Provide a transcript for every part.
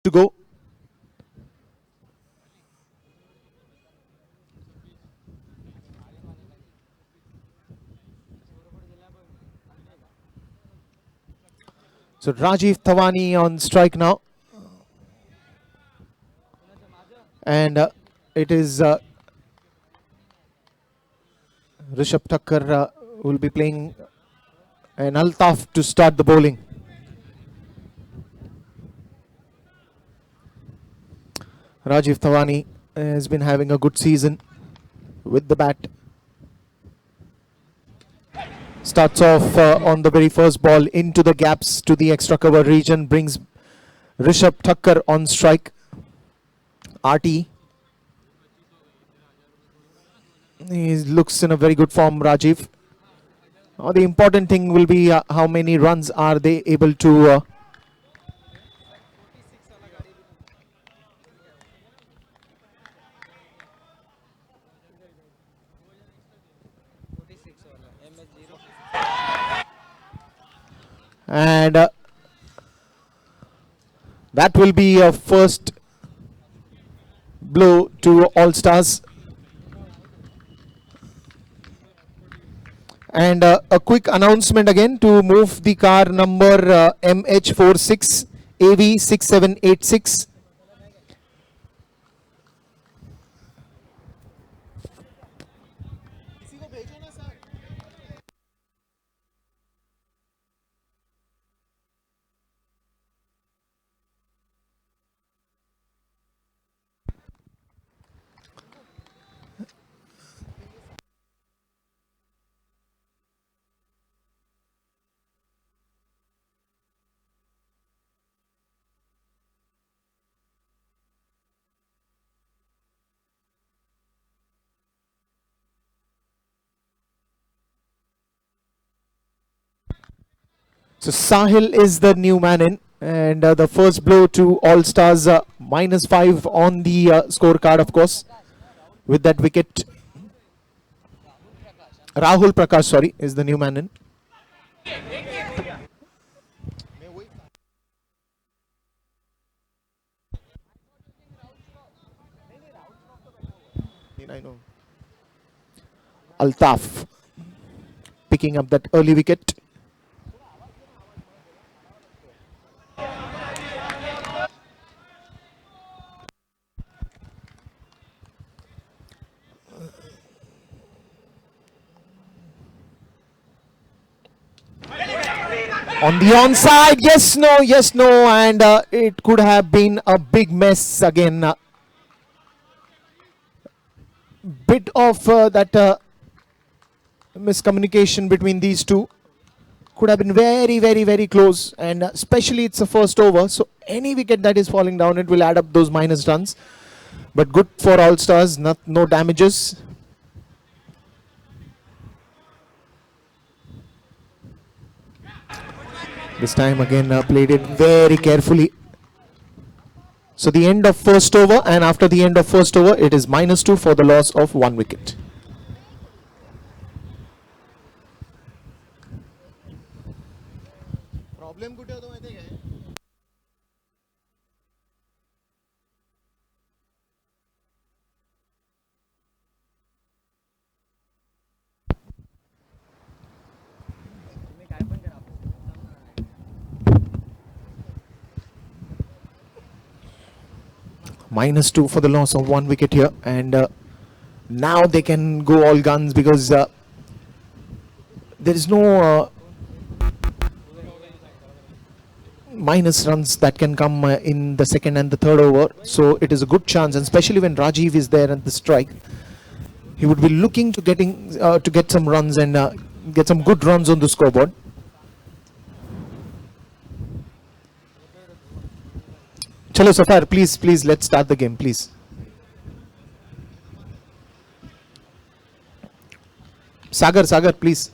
to go. So Rajiv Thawani on strike now. And it is Rishabh Thakkar will be playing an Altaf to start the bowling. Rajiv Thawani has been having a good season with the bat. Starts off on the very first ball into the gaps to the extra cover region. Brings Rishabh Thakkar on strike. RT. He looks in a very good form, Rajiv. The important thing will be how many runs are they able to and that will be a first blow to All Stars. And a quick announcement again to move the car number MH46 AV6786. So Sahil is the new man in, and the first blow to All Stars, -5 on the scorecard, of course, with that wicket. Rahul Prakash, sorry, is the new man in. I know. Altaf picking up that early wicket. On the onside, yes, no, and it could have been a big mess again. Bit of that miscommunication between these two. Could have been very close, and especially it's a first over, so any wicket that is falling down, it will add up those minus runs. But good for All Stars, no damages. This time again played it very carefully. So the end of first over, and after the end of first over, it is -2 for the loss of 1 wicket. Problem -2 for the loss of 1 wicket here, and now they can go all guns because there is no minus runs that can come in the second and the third over. So it is a good chance, and especially when Rajiv is there at the strike, he would be looking to get some runs and get some good runs on the scoreboard. Chalo Safar, please let's start the game, please. Sagar, please.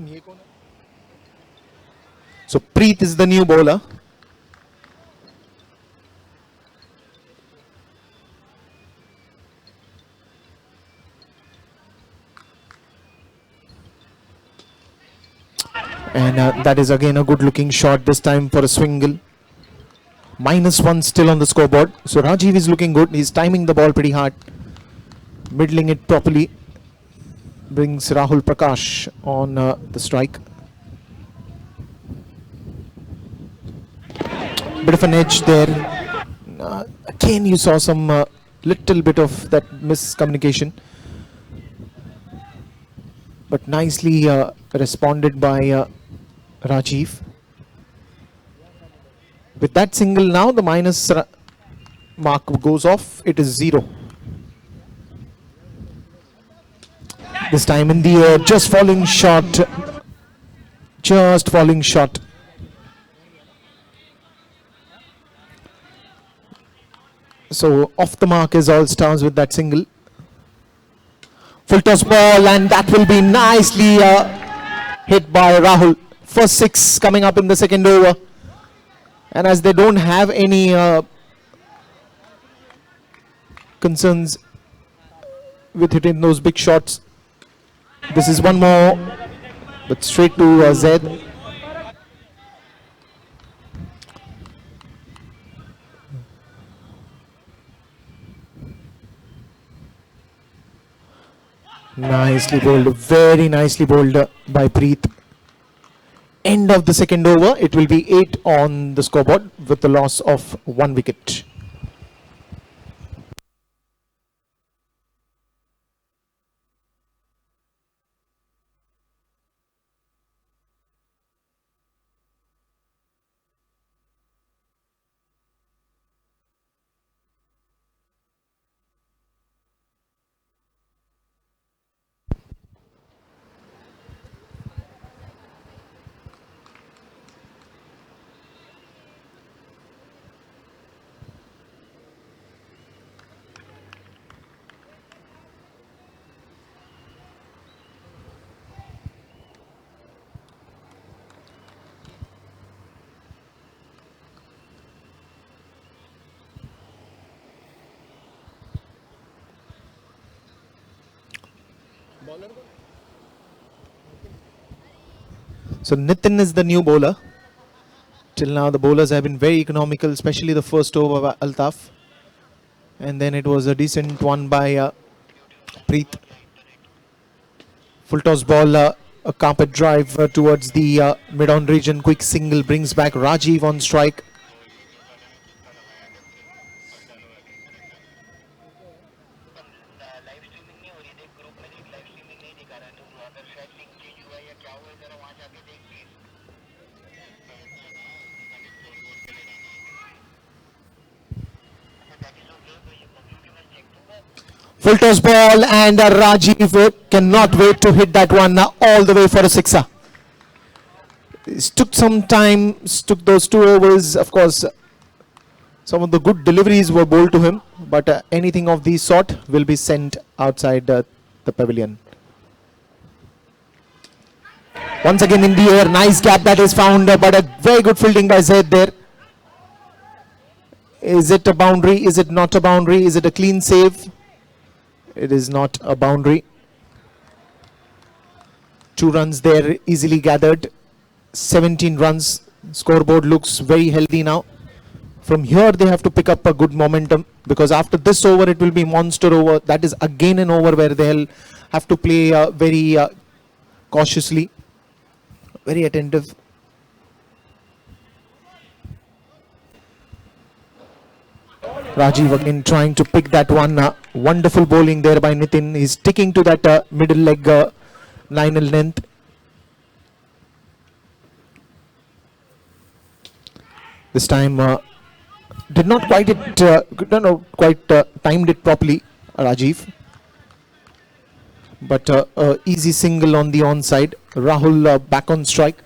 ये कौन है? So Preet is the new bowler. And that is again a good looking shot, this time for a swingle. -1 still on the scoreboard. So Rajiv is looking good. He's timing the ball pretty hard, middling it properly. Brings Rahul Prakash on the strike. Bit of an edge there. Again, you saw some little bit of that miscommunication, but nicely responded by Rajiv. With that single now, the minus mark goes off. It is 0. This time in the air, just falling short. Just falling short. So off the mark is All Stars with that single. Full toss ball, and that will be nicely hit by Rahul. First 6 coming up in the second over. And as they don't have any concerns with hitting those big shots, this is one more, but straight to Zed. Nicely bowled, very nicely bowled by Preet. End of the second over, it will be 8 on the scoreboard with the loss of 1 wicket. So Nitin is the new bowler. Till now the bowlers have been very economical, especially the first over by Altaf. And then it was a decent one by Preet. Full toss ball, a carpet drive towards the mid-on region. Quick single brings back Rajiv on strike. Full toss ball, and Rajiv cannot wait to hit that one all the way for a sixer. It took some time, took those 2 overs. Of course, some of the good deliveries were bowled to him, but anything of these sort will be sent outside the pavilion. Once again in the air, nice gap that is found, but a very good fielding by Zaid there. Is it a boundary? Is it not a boundary? Is it a clean save? It is not a boundary. 2 runs there, easily gathered. 17 runs. Scoreboard looks very healthy now. From here they have to pick up a good momentum, because after this over it will be monster over. That is again an over where they'll have to play very cautiously, very attentive. Rajiv again trying to pick that one. Wonderful bowling there by Nitin. He's sticking to that middle leg line length. This time did not quite timed it properly, Rajiv. But easy single on the onside. Rahul back on strike.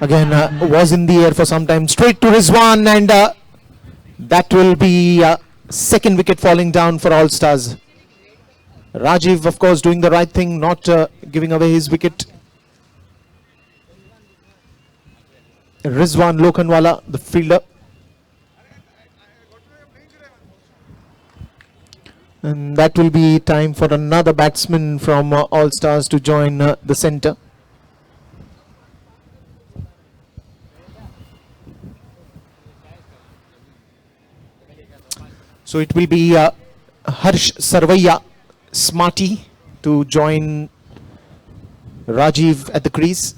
Again, was in the air for some time. Straight to Rizwan, and that will be second wicket falling down for All Stars. Rajiv, of course, doing the right thing, not giving away his wicket. Rizwan Lokhandwala, the fielder. And that will be time for another batsman from All Stars to join the centre. So it will be Harsh Sarvaiya, Smarty, to join Rajiv at the crease.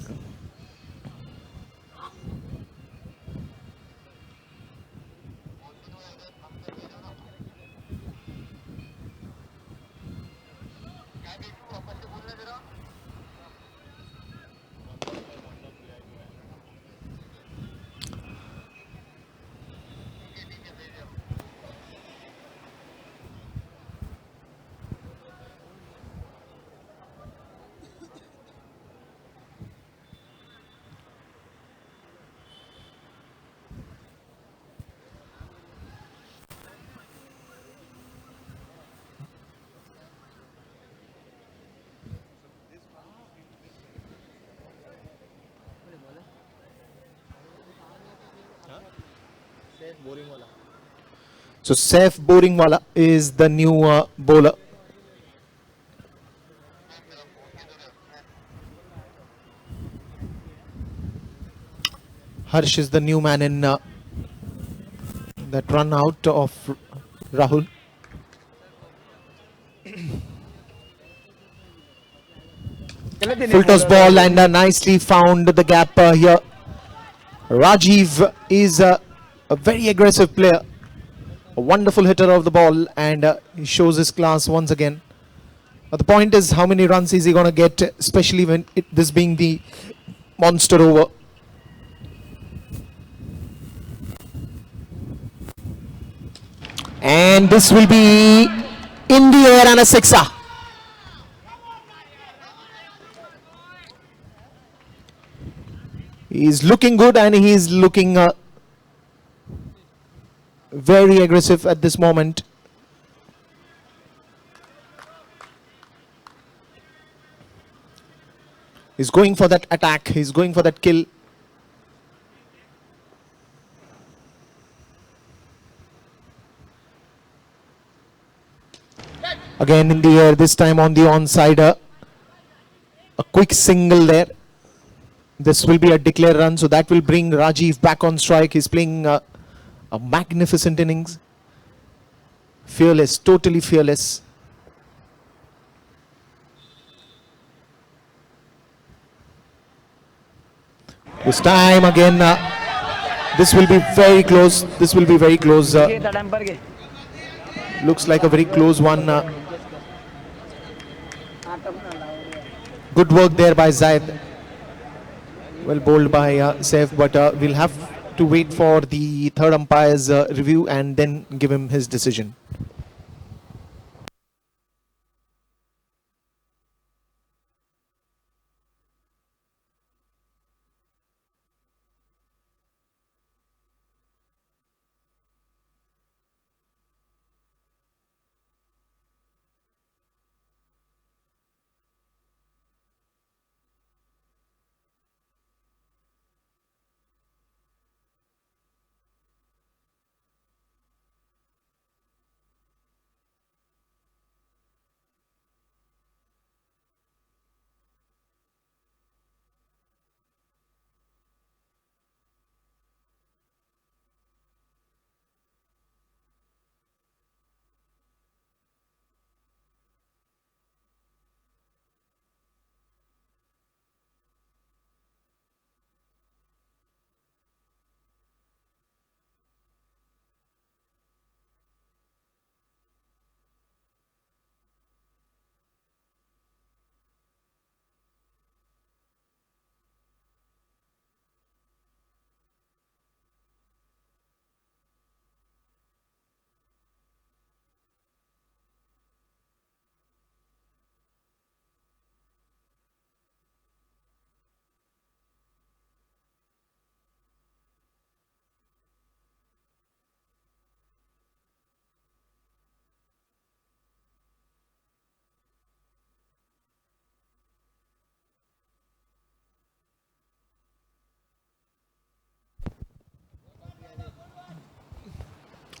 So Saif Boringwala is the new bowler. Harsh is the new man in that run out of Rahul. Full toss ball, and nicely found the gap here. Rajiv is a very aggressive player, a wonderful hitter of the ball, and he shows his class once again. The point is, how many runs is he going to get, especially when this being the monster over. And this will be in the air and a sixer. He's looking good, and he's looking very aggressive at this moment. He's going for that attack. He's going for that kill. Again in the air, this time on the onside. A quick single there. This will be a declare run, so that will bring Rajiv back on strike. He's playing a magnificent innings. Fearless, totally fearless. This time again, this will be very close. This will be very close. Looks like a very close one. Good work there by Zaid. Well bowled by Saif, but we'll have to wait for the third umpire's review and then give him his decision.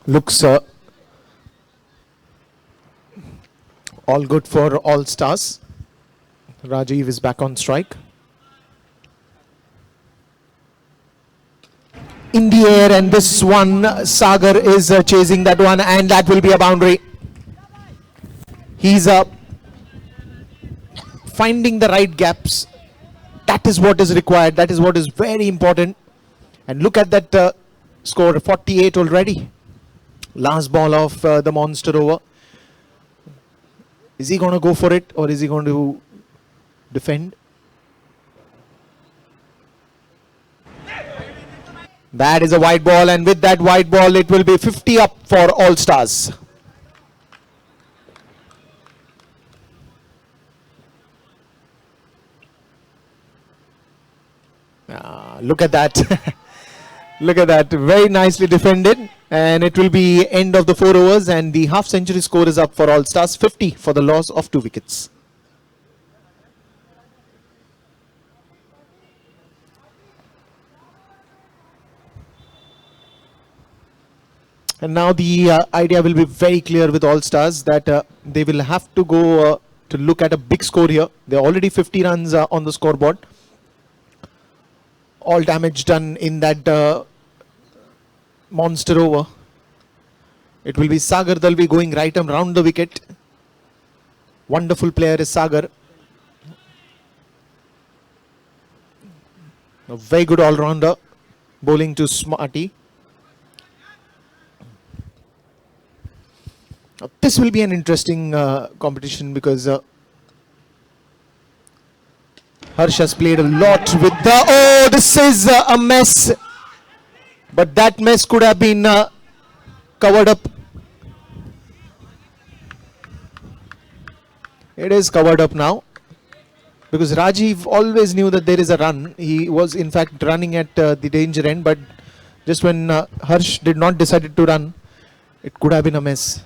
Looks all good for all stars. Rajiv is back on strike. In the air, and this one, Sagar is chasing that one, and that will be a boundary. He's finding the right gaps. That is what is required. That is what is very important. And look at that score, 48 already. Last ball of the monster over. Is he going to go for it, or is he going to defend? That is a white ball, and with that white ball, it will be 50 up for all stars. Look at that. Look at that. Very nicely defended. And it will be end of the 4 overs, and the half century score is up for all stars, 50 for the loss of 2 wickets. And now the idea will be very clear with all stars that they will have to go to look at a big score here. They're already 50 runs on the scoreboard. All damage done in that monster over. It will be Sagar Dalvi going right around the wicket. Wonderful player is Sagar. A very good all-rounder. Bowling to Smarty. This will be an interesting competition because Harsh has played a lot with the... Oh, this is a mess. But that mess could have been covered up. It is covered up now. Because Rajiv always knew that there is a run. He was in fact running at the danger end. But just when Harsh did not decide to run, it could have been a mess.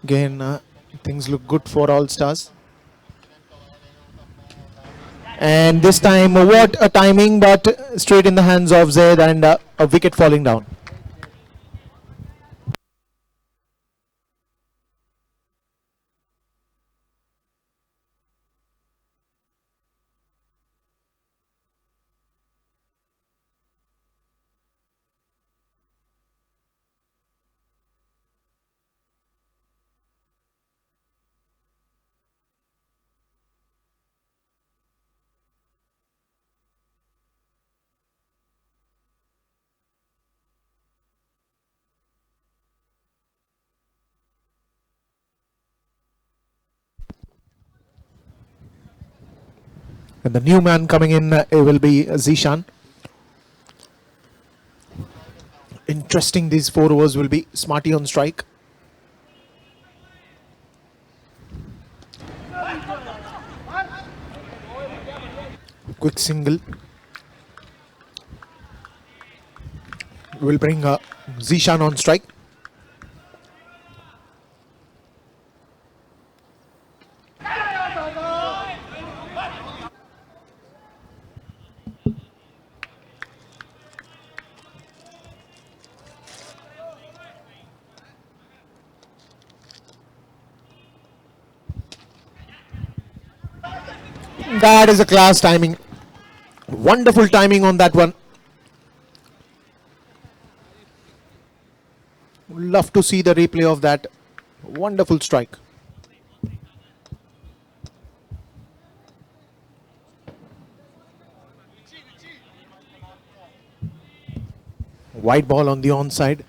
Again, things look good for all stars. And this time, what a timing, but straight in the hands of Zaid, and a wicket falling down. And the new man coming in it will be Zishan. Interesting, these 4 overs will be Smarty on strike. Quick single. Will bring Zishan on strike. That is a class timing. Wonderful timing on that one. Love to see the replay of that. Wonderful strike. White ball on the onside.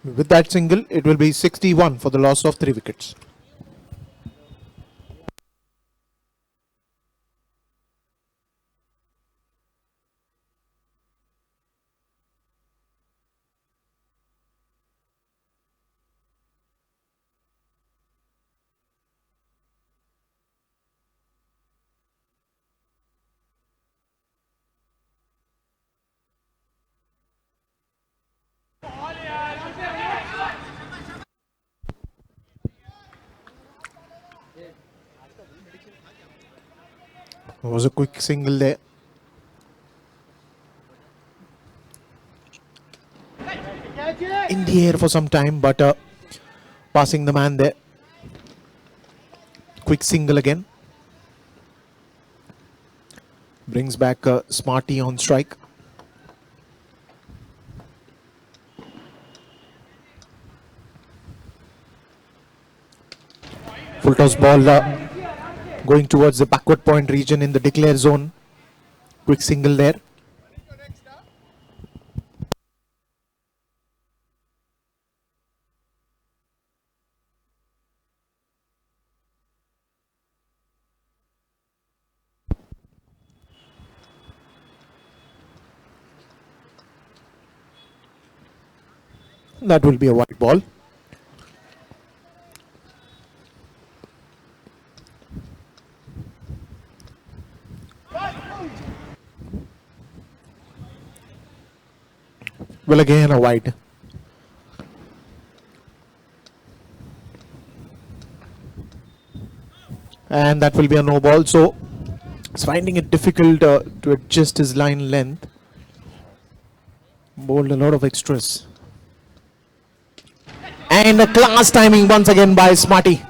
With that single, it will be 61 for the loss of 3 wickets. Was a quick single there. In the air for some time, but passing the man there. Quick single again. Brings back Smarty on strike. Full toss ball going towards the backward point region in the declare zone. Quick single there. That will be a white ball. Well, again a wide. And that will be a no ball. So it's finding it difficult to adjust his line length. Bowled a lot of extras. And a class timing once again by Smarty.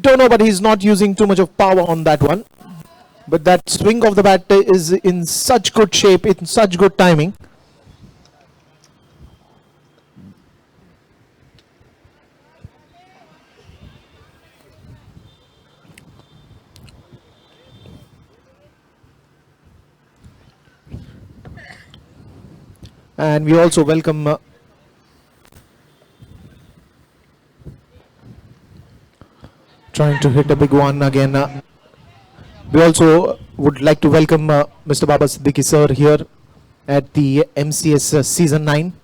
Don't know, but he's not using too much of power on that one. But that swing of the bat is in such good shape, in such good timing. And we also welcome trying to hit a big one again. We also would like to welcome Mr. Baba Siddiqui sir here at the MCS season 9.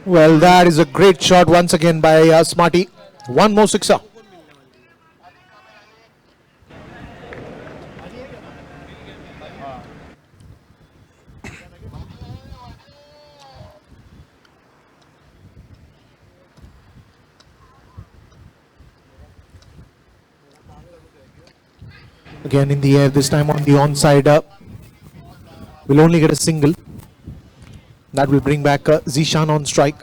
Well, that is a great shot once again by Smarty. One more sixer. Again in the air, this time on the onside. Will only get a single. That will bring back Zishan on strike.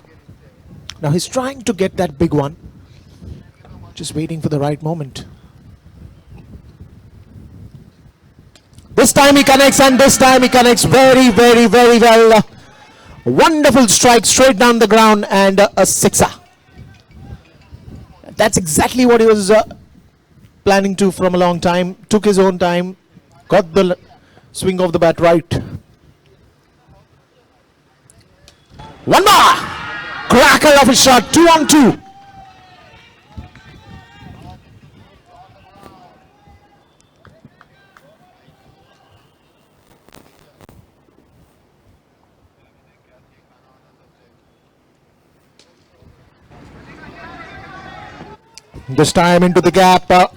Now he's trying to get that big one. Just waiting for the right moment. This time he connects, and this time he connects very, very, very well. Wonderful strike straight down the ground, and a sixer. That's exactly what he was planning to from a long time. Took his own time. Got the swing of the bat right. One more! Cracker of a shot. 2 on 2. This time into the gap. Well,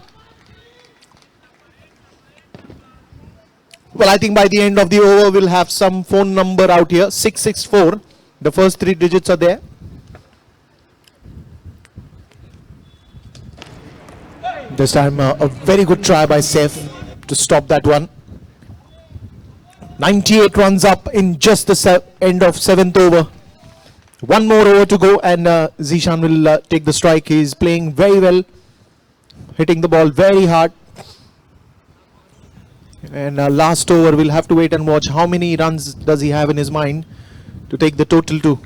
I think by the end of the over, we'll have some phone number out here. 664. The first 3 digits are there. This time a very good try by Saif to stop that one. 98 runs up in just the end of 7th over. One more over to go, and Zishan will take the strike. He's playing very well, hitting the ball very hard. And last over, we'll have to wait and watch how many runs does he have in his mind to take the total to.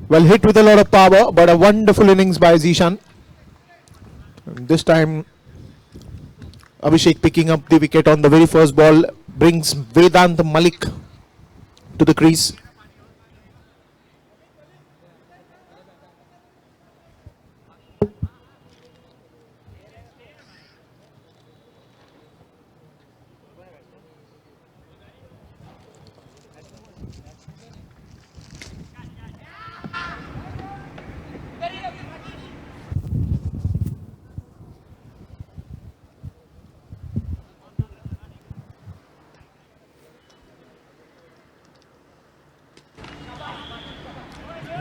Well, hit with a lot of power, but a wonderful innings by Zishan. This time, Abhishek picking up the wicket on the very first ball brings Vedant Malik to the crease.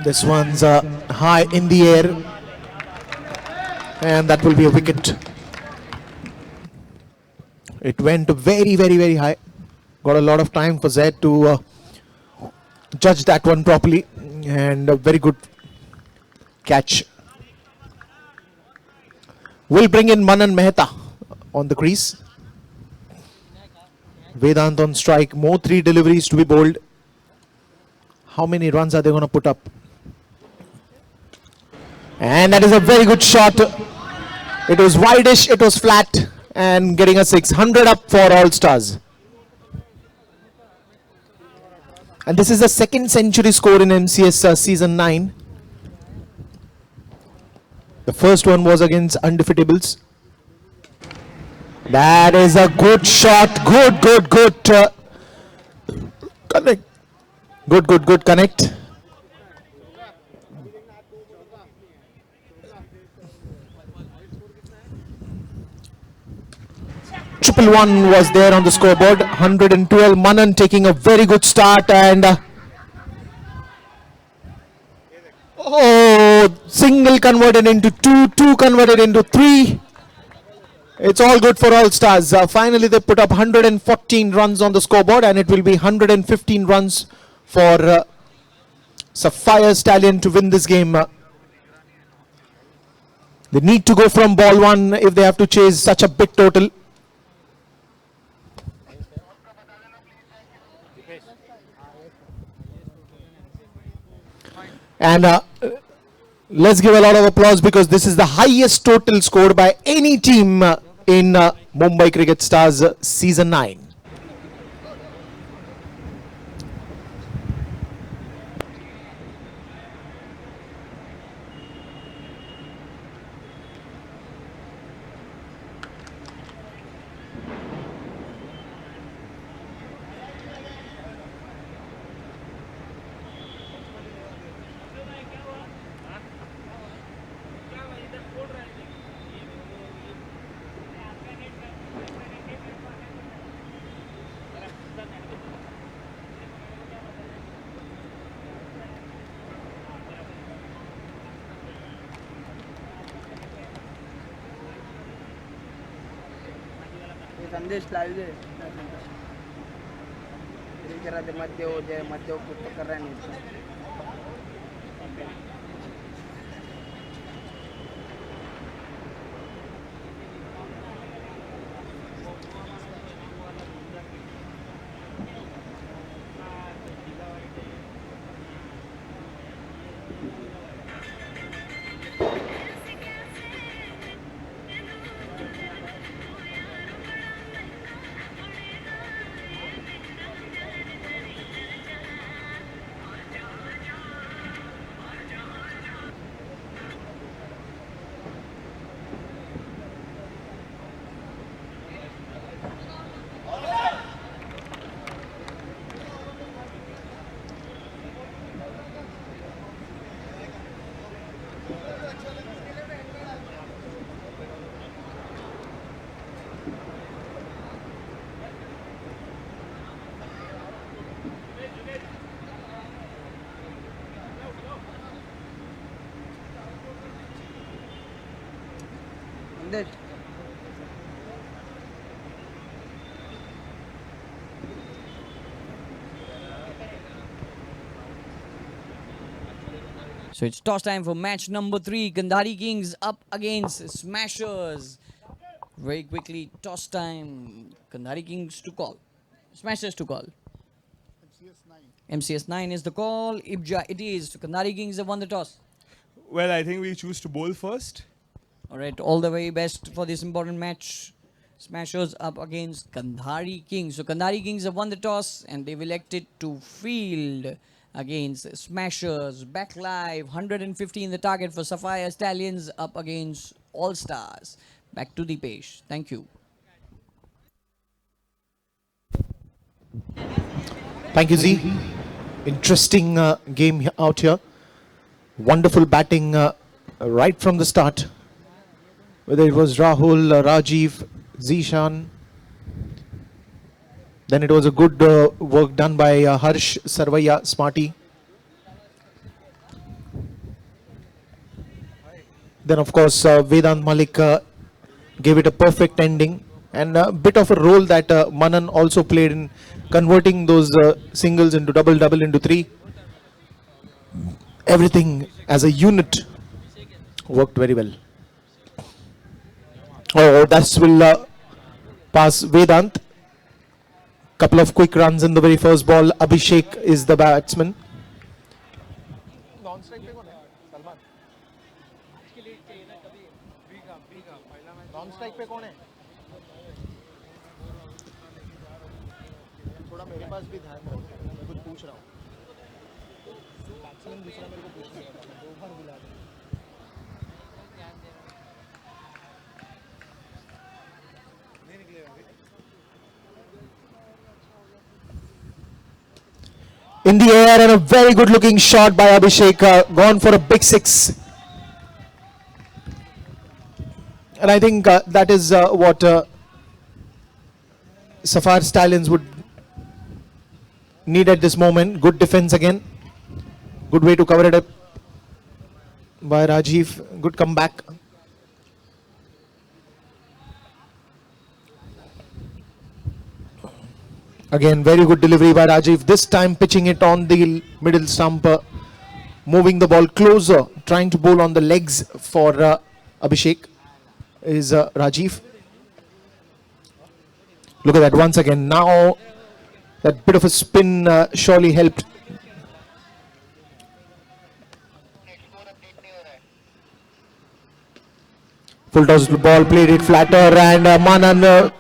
This one's high in the air, and that will be a wicket. It went very, very, very high. Got a lot of time for Zed to judge that one properly, and a very good catch. We'll bring in Manan Mehta on the crease. Vedant on strike. More 3 deliveries to be bowled. How many runs are they going to put up? And that is a very good shot. It was wideish, it was flat, and getting a 600 up for All Stars. And this is the second century score in MCS season 9. The first one was against Undefeatables. That is a good shot. Good connect. Good connect. Triple one was there on the scoreboard. 112. Manan taking a very good start, and single converted into 2, 2 converted into 3. It's all good for All Stars. Finally, they put up 114 runs on the scoreboard, and it will be 115 runs for Sapphire Stallion to win this game. They need to go from ball 1 if they have to chase such a big total. And let's give a lot of applause, because this is the highest total scored by any team in Mumbai Cricket Stars season 9. संदेश live है मध्य हो जाए मध्य कुछ कर रहा नहीं संदेश So it's toss time for match number 3. Gandhari Kings up against Smashers. Very quickly, toss time. Gandhari Kings to call. Smashers to call. MCS9 is the call. Ibja it is. So Kandari Kings have won the toss. Well, I think we choose to bowl first. Alright, all the very best for this important match. Smashers up against Kandari Kings. So Kandari Kings have won the toss and they've elected to field against Smashers. Back live, 115 the target for Sapphire Stallions up against All Stars. Back to Deepesh. Thank you. Thank you, Z. Interesting game out here. Wonderful batting right from the start. Whether it was Rahul, Rajiv, Zishan. Then it was a good work done by Harsh Sarvaiya, Smarty. Then of course Vedant Malik gave it a perfect ending. And a bit of a role that Manan also played in converting those singles into double into three. Everything as a unit worked very well. Oh, that will pass Vedant. Couple of quick runs in the very first ball. Abhishek is the batsman. In the air and a very good looking shot by Abhishek, gone for a big six. And I think that is what Sapphire Stallions would need at this moment. Good defense again. Good way to cover it up by Rajiv. Good comeback. Again, very good delivery by Rajiv. This time pitching it on the middle stump, moving the ball closer, trying to bowl on the legs for Abhishek is Rajiv. Look at that once again. Now that bit of a spin surely helped. Full toss ball, played it flatter, and Manan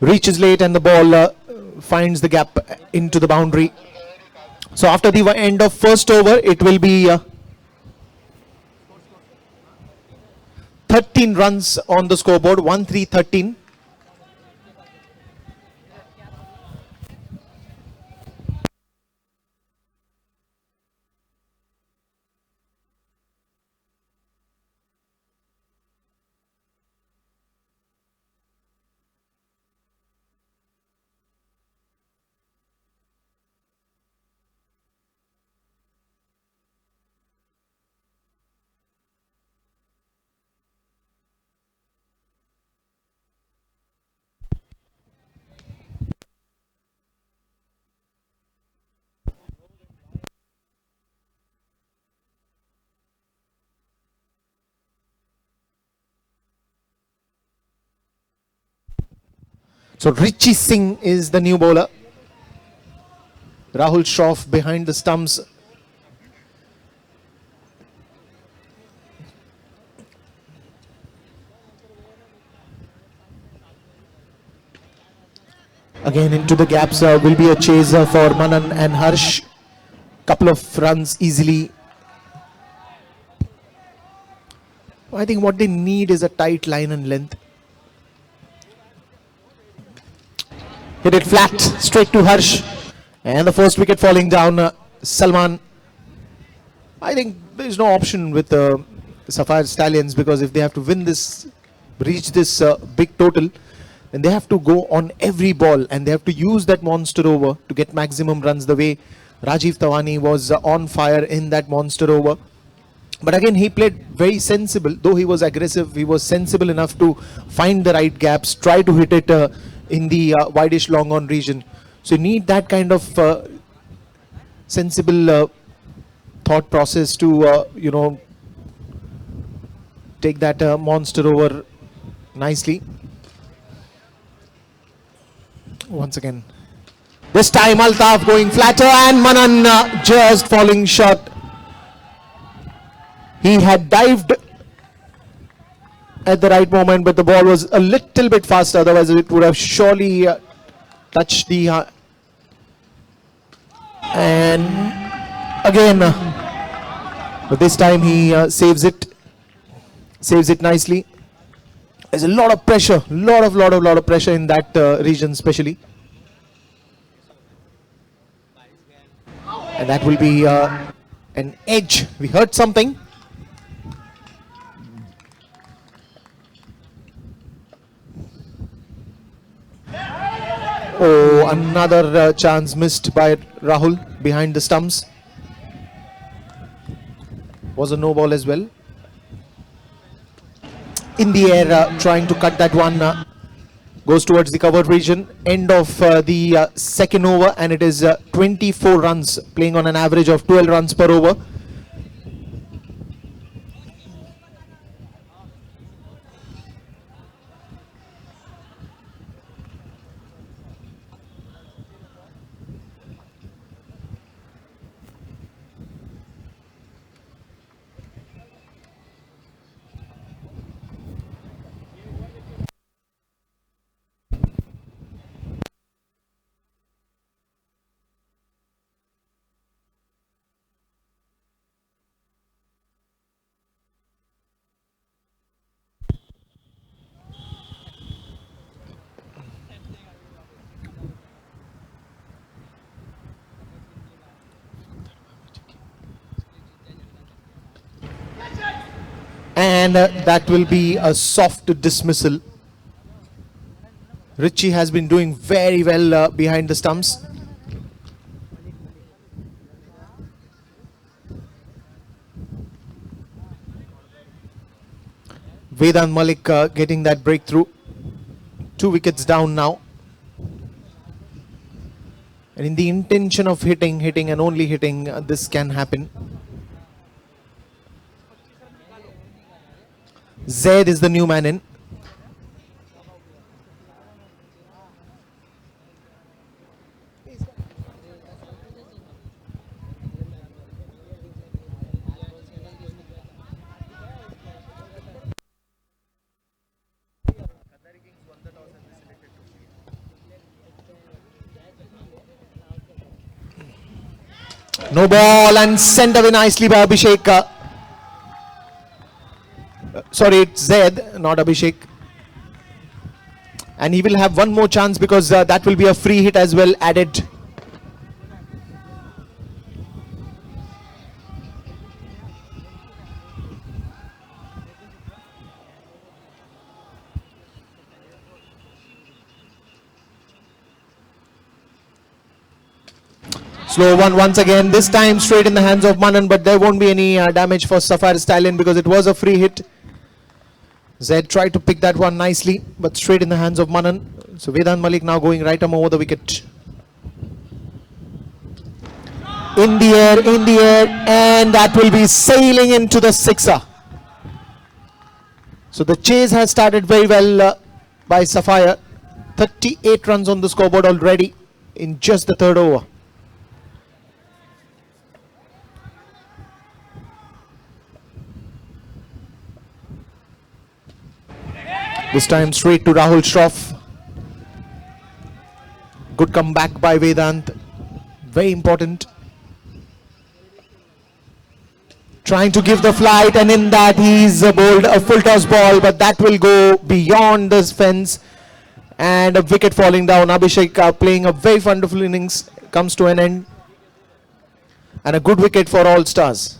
reaches late and the ball finds the gap into the boundary. So after the end of first over, it will be 13 runs on the scoreboard, 1-3-13. So Richie Singh is the new bowler. Rahul Shroff behind the stumps. Again into the gaps will be a chaser for Manan and Harsh. Couple of runs easily. I think what they need is a tight line and length. Hit it flat, straight to Harsh. And the first wicket falling down, Salman. I think there is no option with the Sapphire Stallions, because if they have to win this, reach this big total, then they have to go on every ball and they have to use that monster over to get maximum runs, the way Rajiv Tawani was on fire in that monster over. But again, he played very sensible. Though he was aggressive, he was sensible enough to find the right gaps, try to hit it in the wideish long on region. So you need that kind of sensible thought process to, take that monster over nicely. once again. This time Altaf going flatter and Manan just falling short. He had dived at the right moment, but the ball was a little bit faster. Otherwise, it would have surely touched the and again. But this time he saves it nicely. There's a lot of pressure, lot of pressure in that region, especially, and that will be an edge. We heard something. Oh, another chance missed by Rahul behind the stumps. Was a no ball as well. In the air, trying to cut that one. Goes towards the covered region. End of the second over, and it is 24 runs, playing on an average of 12 runs per over. And that will be a soft dismissal. Richie has been doing very well behind the stumps. Vedant Malik getting that breakthrough. 2 wickets down now. And in the intention of hitting and only hitting, this can happen. Zaid is the new man in. No ball and sent away nicely by Abhishek. Sorry, it's Zaid, not Abhishek. And he will have one more chance because that will be a free hit as well added. Slow one once again, this time straight in the hands of Manan, but there won't be any damage for Sapphire Stallion because it was a free hit. Zaid tried to pick that one nicely, but straight in the hands of Manan. So Vedant Malik now going right arm over the wicket. In the air, and that will be sailing into the sixer. So the chase has started very well by Sapphire. 38 runs on the scoreboard already in just the third over. This time straight to Rahul Shroff. Good comeback by Vedant. Very important. Trying to give the flight, and in that he's bowled a full toss ball, but that will go beyond this fence. And a wicket falling down. Abhishek playing a very wonderful innings comes to an end. And a good wicket for All Stars.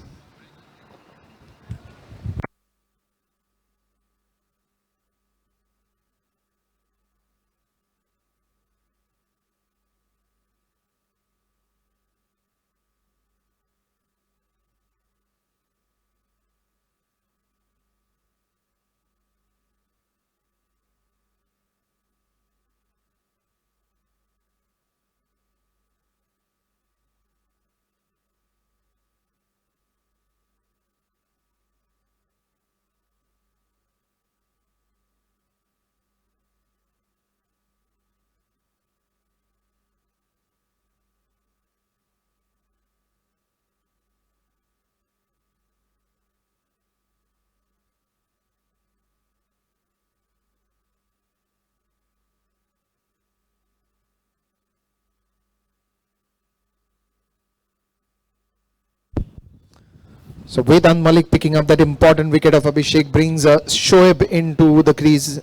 So Vedant Malik picking up that important wicket of Abhishek brings Shoaib into the crease.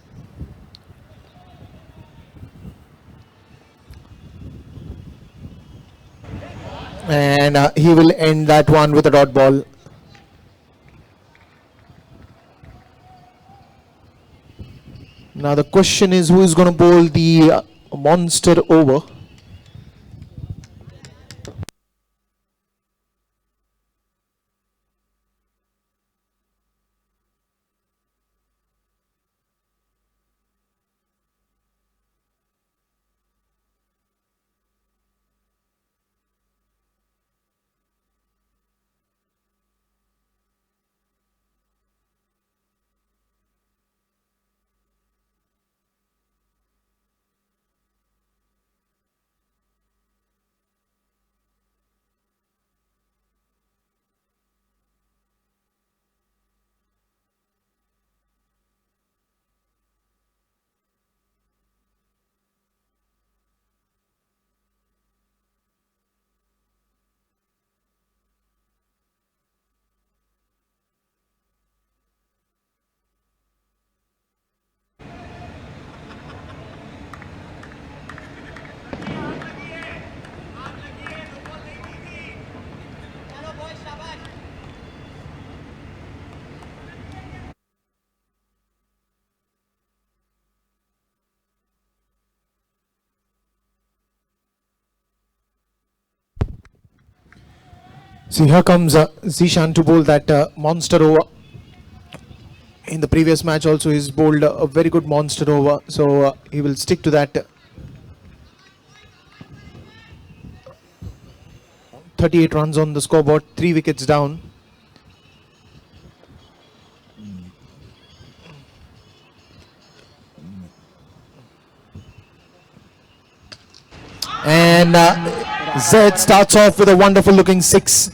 And he will end that one with a dot ball. Now the question is, who is going to bowl the monster over? See, here comes Zishan to bowl that monster over. In the previous match also he's bowled a very good monster over, so he will stick to that. 38 runs on the scoreboard, 3 wickets down. And Zed starts off with a wonderful looking 6.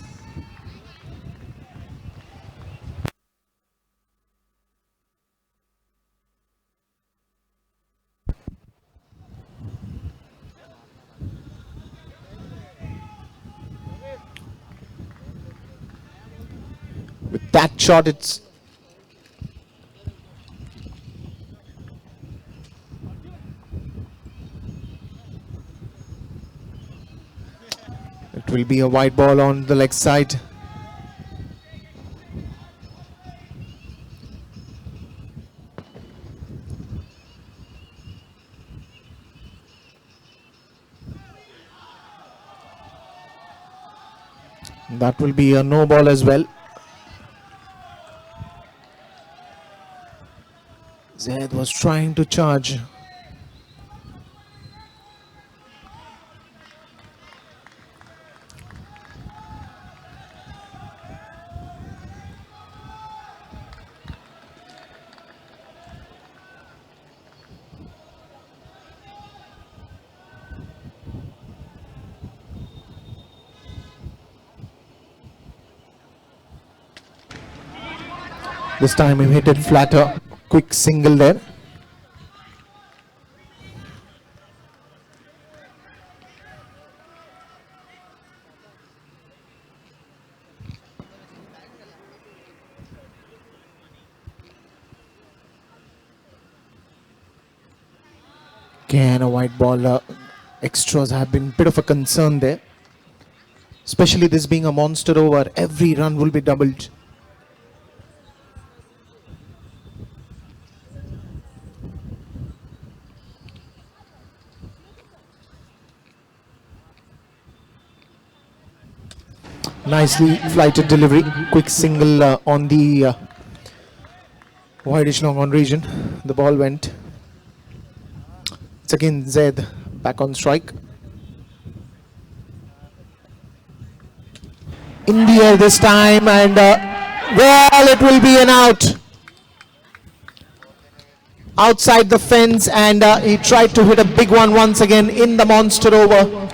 With that shot, it will be a wide ball on the leg side. That will be a no ball as well. Zaid was trying to charge. This time he hit it flatter. Quick single there. Again, a white ball. Extras have been a bit of a concern there. Especially this being a monster over, every run will be doubled. Nicely flighted delivery. Quick single on the wideish long on region. The ball went. It's again Zaid back on strike. In the air this time, and well, it will be an out. Outside the fence, and he tried to hit a big one once again in the monster over.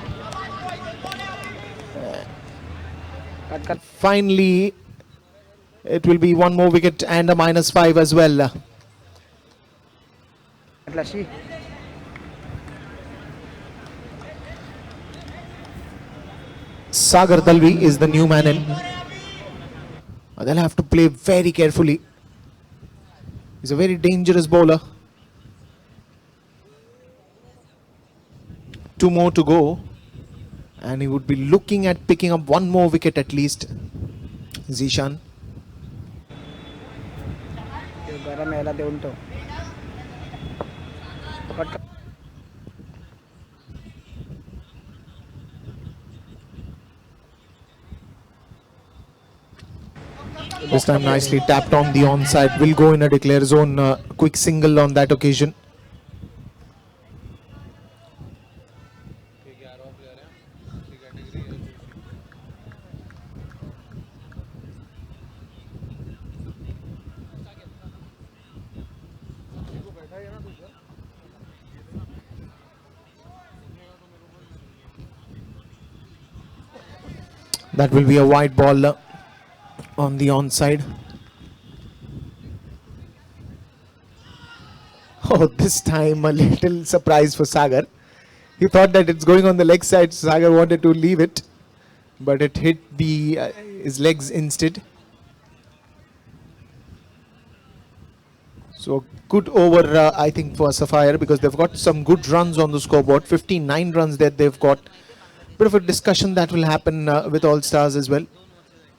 Finally, it will be one more wicket and a -5 as well. Sagar Dalvi is the new man in. They'll have to play very carefully. He's a very dangerous bowler. 2 more to go. And he would be looking at picking up 1 more wicket at least. Zishan. गरम यायला देऊन ठेव. पटकन. This time nicely tapped on the onside. Will go in a declare zone. Quick single on that occasion. That will be a wide ball on the onside. Oh, this time a little surprise for Sagar. He thought that it's going on the leg side. Sagar wanted to leave it, but it hit his legs instead. So good over, I think, for Sapphire, because they've got some good runs on the scoreboard. 59 runs that they've got. Bit of a discussion that will happen with All Stars as well,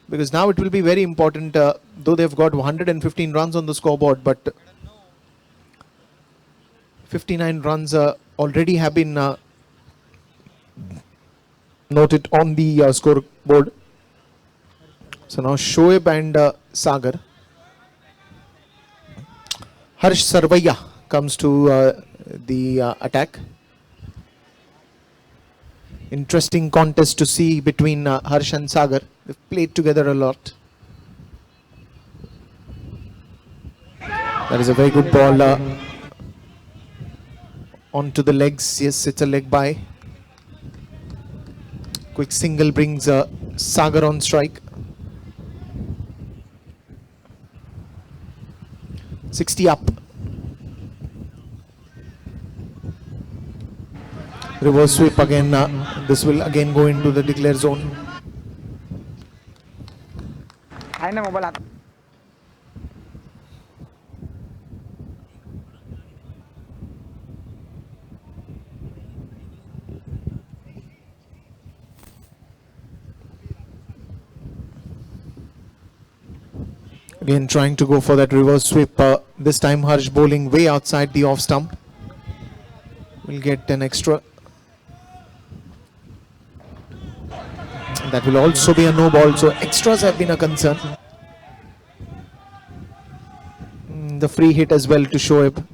because now it will be very important, though they've got 115 runs on the scoreboard, but 59 runs already have been noted on the scoreboard. So now Shoaib and Sagar. Harsh Sarvaiya comes to the attack. Interesting contest to see between Harsh and Sagar. They've played together a lot. That is a very good ball onto the legs. Yes, it's a leg by. Quick single brings Sagar on strike. 60 up. Reverse sweep again. This will again go into the declare zone. आहे ना mobile हात. Again trying to go for that reverse sweep. This time Harsh bowling way outside the off stump. Will get an extra. That will also be a no ball, so extras have been a concern. The free hit as well to Shoaib.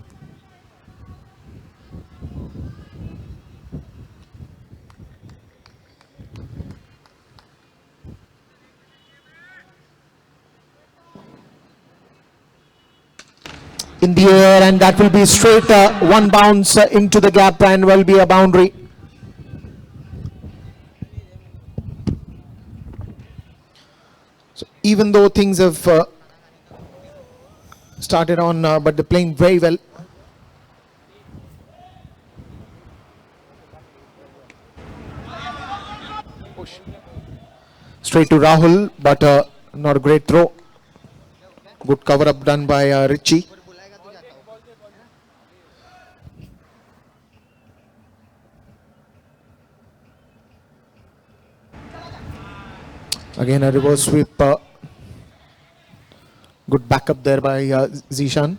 In the air, and that will be straight one bounce into the gap and will be a boundary. So even though things have started on, but they're playing very well. Straight to Rahul, but not a great throw. Good cover up done by Richie. Again a reverse sweep. Good backup there by Zishan.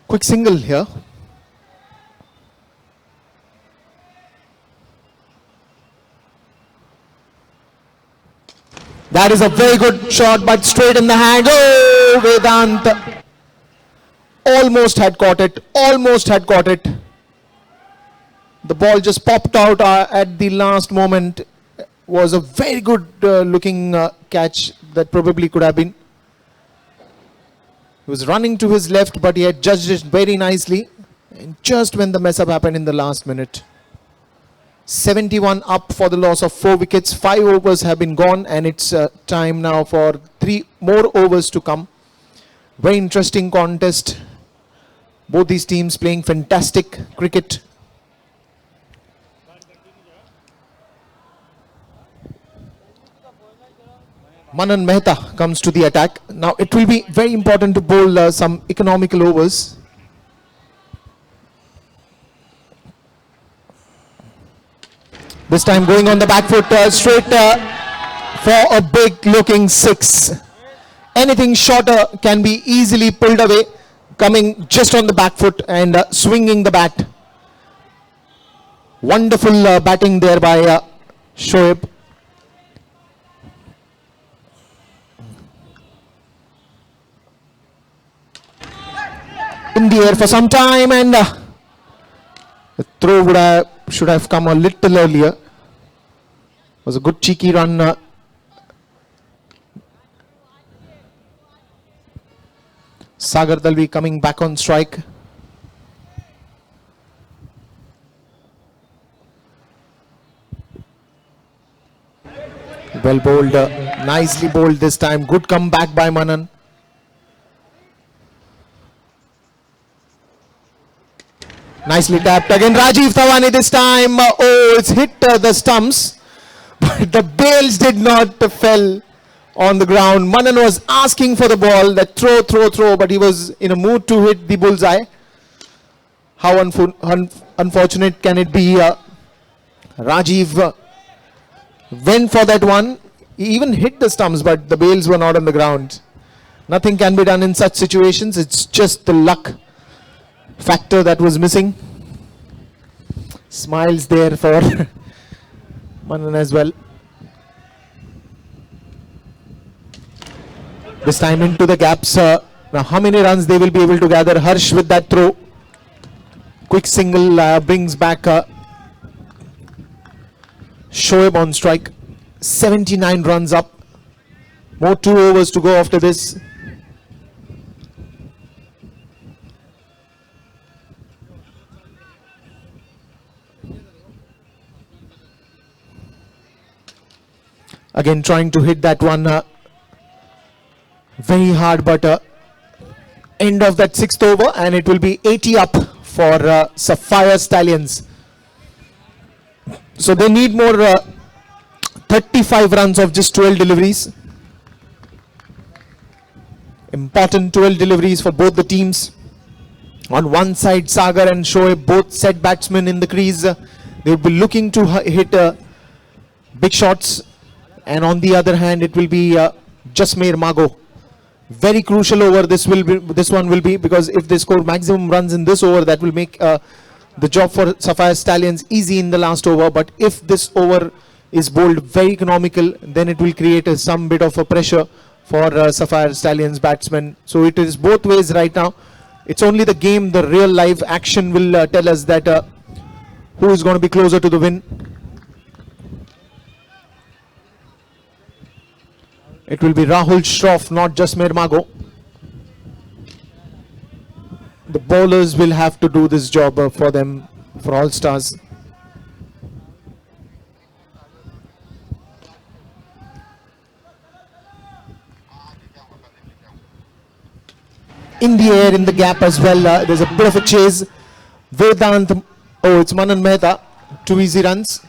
Quick single here. That is a very good shot, but straight in the hand. Oh, Vedant. Almost had caught it. Almost had caught it. The ball just popped out at the last moment. Was a very good looking catch that probably could have been. He was running to his left, but he had judged it very nicely. And just when the mess up happened in the last minute. 71 up for the loss of 4 wickets. 5 overs have been gone, and it's time now for 3 more overs to come. Very interesting contest. Both these teams playing fantastic cricket. Manan Mehta comes to the attack. Now it will be very important to bowl some economical overs. This time going on the back foot, straight for a big looking 6. Anything shorter can be easily pulled away, coming just on the back foot and swinging the bat. Wonderful batting there by Shoaib. In the air for some time, and the throw should have come a little earlier. Was a good cheeky run. Sagar Dalvi coming back on strike. Well bowled, nicely bowled this time. Good comeback by Manan. Nicely tapped again. Rajiv Thawani this time. Oh, it's hit the stumps. But the bails did not fell on the ground. Manan was asking for the ball. That throw. But he was in a mood to hit the bullseye. How unfortunate can it be? Rajiv went for that one. He even hit the stumps, but the bails were not on the ground. Nothing can be done in such situations. It's just the luck factor that was missing. Smiles there for Manan as well. This time into the gaps. Now how many runs they will be able to gather? Harsh with that throw. Quick single brings back Shoaib on strike. 79 runs up. More 2 overs to go after this. Again trying to hit that one very hard, but end of that 6th over, and it will be 80 up for Sapphire Stallions. So they need more 35 runs of just 12 deliveries. Important 12 deliveries for both the teams. On one side, Sagar and Shoaib, both set batsmen in the crease. They will be looking to hit big shots. And on the other hand, it will be Jasmeer Mago. Very crucial over this one will be, because if they score maximum runs in this over, that will make the job for Sapphire Stallions easy in the last over. But if this over is bowled very economical, then it will create some bit of a pressure for Sapphire Stallions batsmen. So it is both ways right now. It's only the game, the real live action will tell us that who is going to be closer to the win. It will be Rahul Shroff, not Jasmeer Mago. The bowlers will have to do this job for them, for All Stars. In the air, in the gap as well, there's a bit of a chase. Vedant, oh, it's Manan Mehta, 2 easy runs.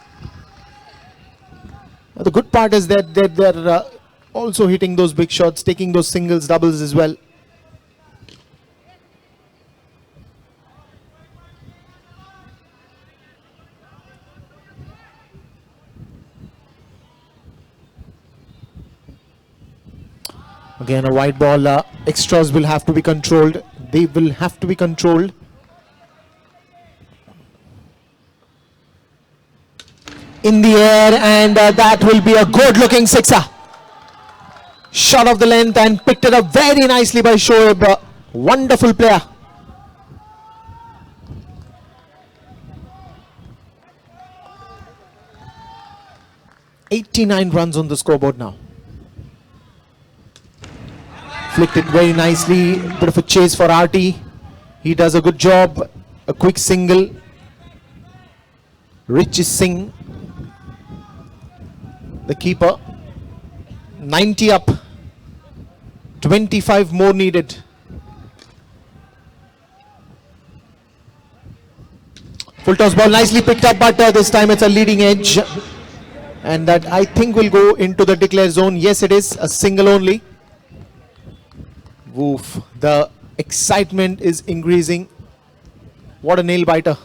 The good part is that they're also hitting those big shots, taking those singles, doubles as well. Again, a wide ball. Extras will have to be controlled. They will have to be controlled. In the air, and that will be a good looking sixer. Shot of the length and picked it up very nicely by Shoaib. Wonderful player. "89 runs on the scoreboard now." Flicked it very nicely. Bit of a chase for RT. He does a good job. A quick single. Rich Singh, the keeper. 90 up. 25 more needed. Full toss ball nicely picked up, but this time it's a leading edge. And that I think will go into the declare zone. Yes, it is a single only. Woof. The excitement is increasing. What a nail biter.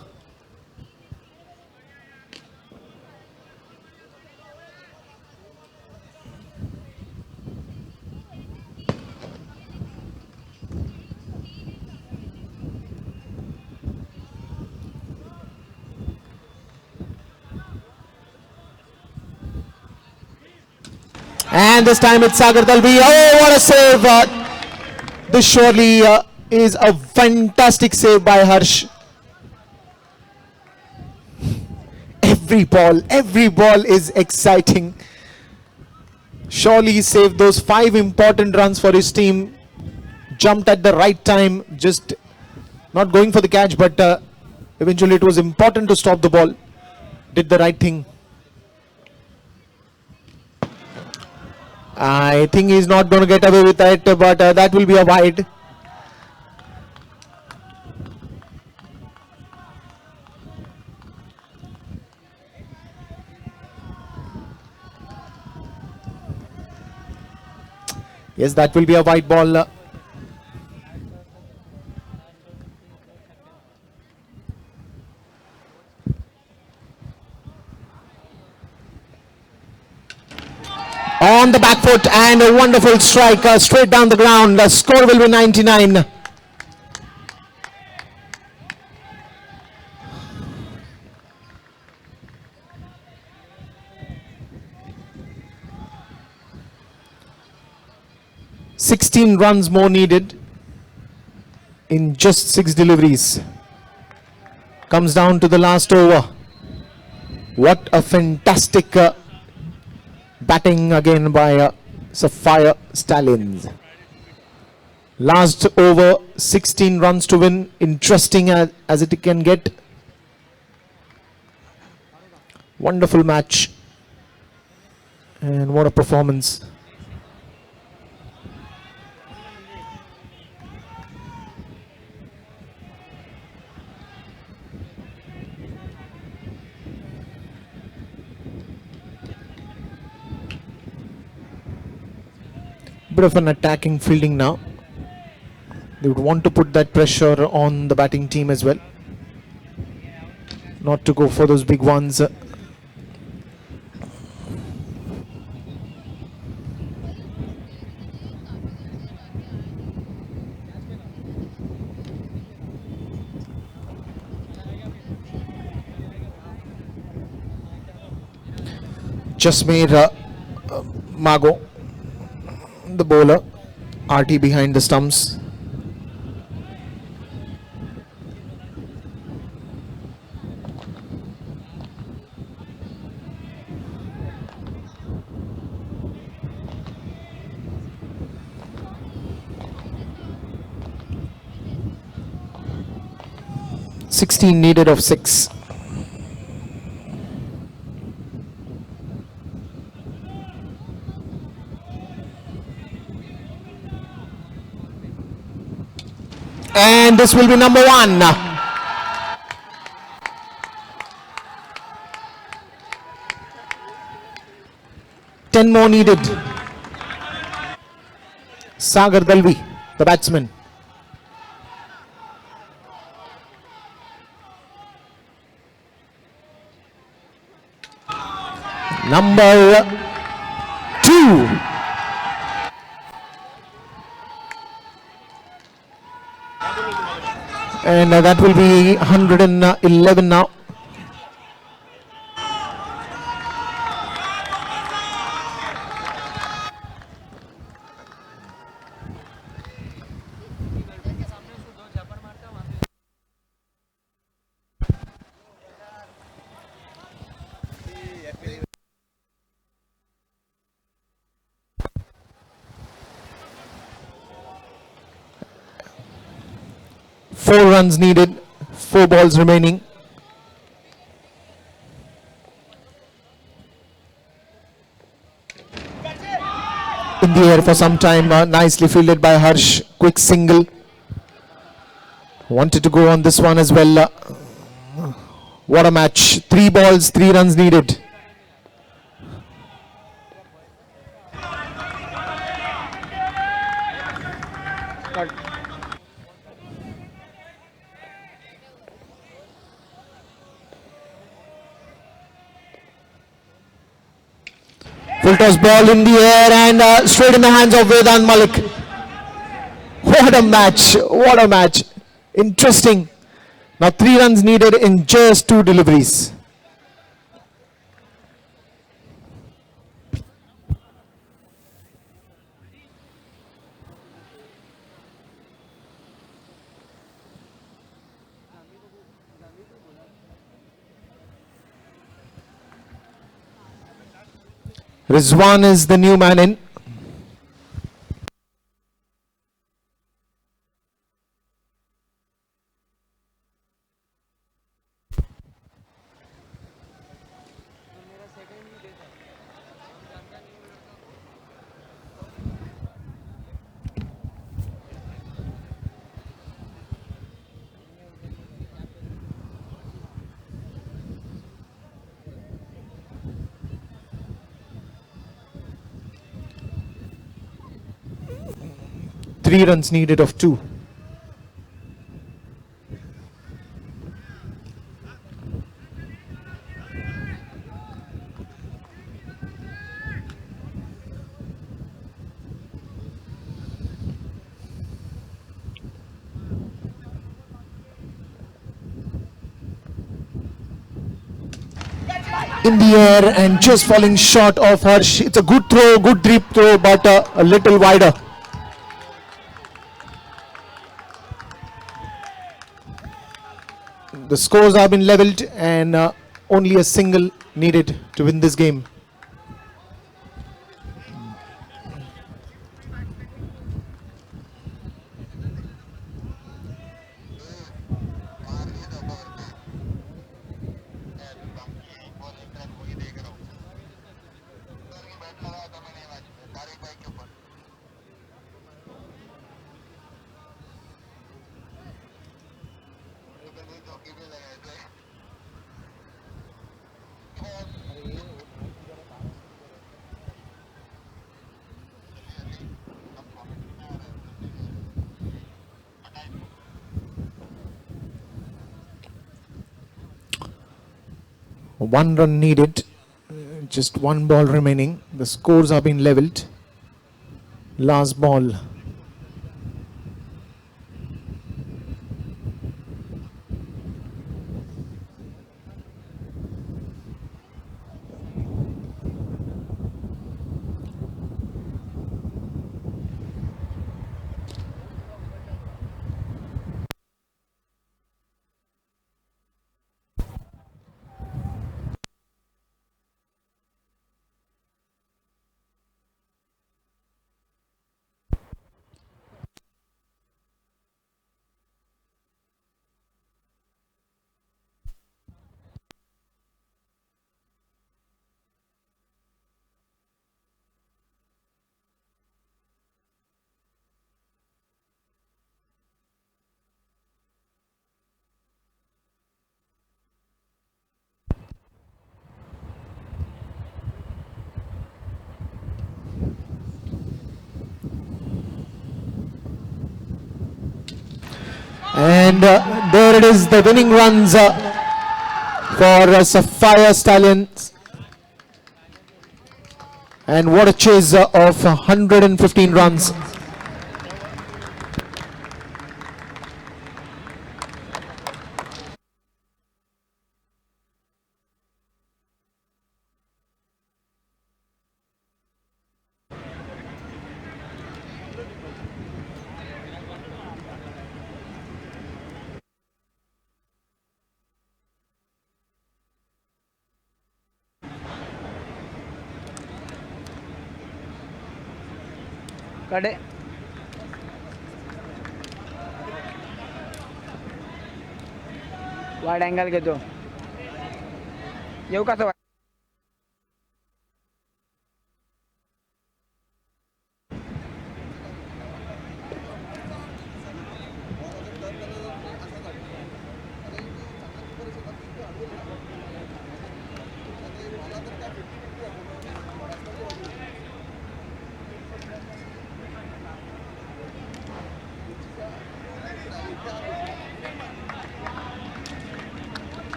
And this time it's Sagar Dalvi. Oh, what a save. This surely is a fantastic save by Harsh. Every ball is exciting. Surely he saved those 5 important runs for his team. Jumped at the right time, just not going for the catch, but eventually it was important to stop the ball. Did the right thing. I think he's not going to get away with that, but that will be a wide. Yes, that will be a wide ball. On the back foot and a wonderful strike straight down the ground. The score will be 99. "16 runs more needed in just 6 deliveries." Comes down to the last over. What a fantastic batting again by Sapphire Stallions. Last over, 16 runs to win. Interesting as it can get. Wonderful match. And what a performance. Bit of an attacking fielding now. They would want to put that pressure on the batting team as well. Not to go for those big ones. Jasmeer Mago, the bowler, RT behind the stumps. "16 needed of 6. And this will be number 1. "10 more needed." Sagar Dalvi, the batsman. Number 2. And that will be 111 now. Four runs needed, 4 balls remaining. In the air for some time, nicely fielded by Harsh. Quick single. Wanted to go on this one as well. What a match. 3 balls, 3 runs needed. Full toss ball in the air and straight in the hands of Vedant Malik. What a match! What a match! Interesting. Now 3 runs needed in just 2 deliveries. Rizwan is the new man in. Three runs needed of 2. In the air and just falling short of her. It's a good throw, good deep throw, but a little wider. The scores have been levelled and only a single needed to win this game. One run needed, just one ball remaining. The scores have been levelled. Last ball. And there it is, the winning runs for Sapphire Stallions. And what a chase of 115 runs. कडे wide angle घेतो येऊ का